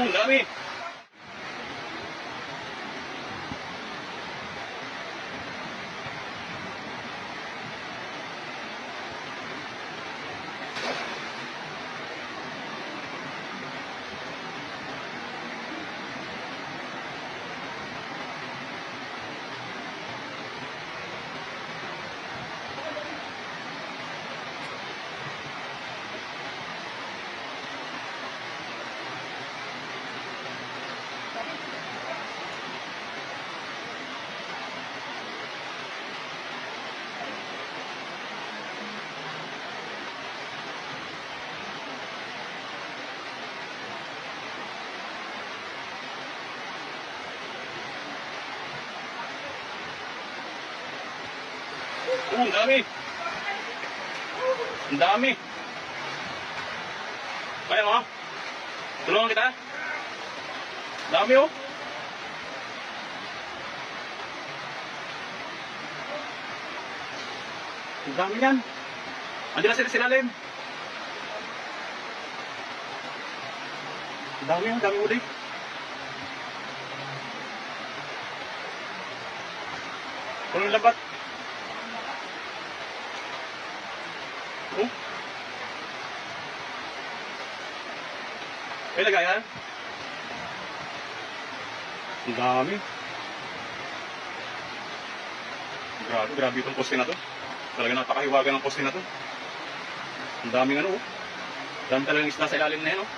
Ang dami. Ang dami. Ang dami. Kaya mo? Tulungan kita? Dami oh. Ang dami yan. Andiyan na sila silalim. Ang dami ulit. Punong labat. Oh. May lagayan? Ang dami. Grabe itong poste na to. Talaga napakahiwaga ng poste na to. Ang daming ano oh. Dami talagang isda sa ilalim na yan oh.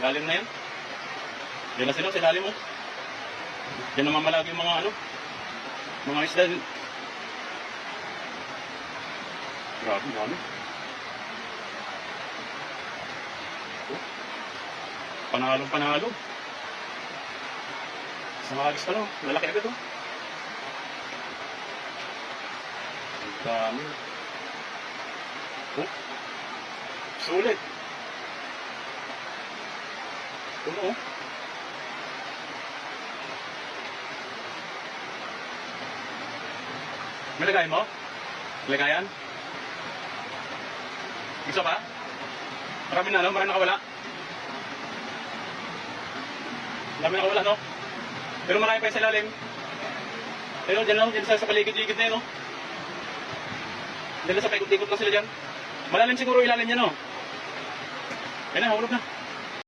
Ilalim na yan. Diyan na sila sa ilalim oh. Diyan naman malagi yung mga ano. Mga isda. Grabe, dami. Oh. Panalo. Sa mga agis pa no, lalaki agad oh. Ang dami. Oh. Sulit. Ito oh. May lagay mo? Lagayan? Gusto pa? Marami nakawala. Marami nakawala, no? Pero marami pa yung sa ilalim. Pero dyan lang, dyan sa paligid-ligid na yun, no? Dyan lang sa paikot-ikot lang sila dyan. Malalim siguro ilalim niya, no? Ayun na, hulog na.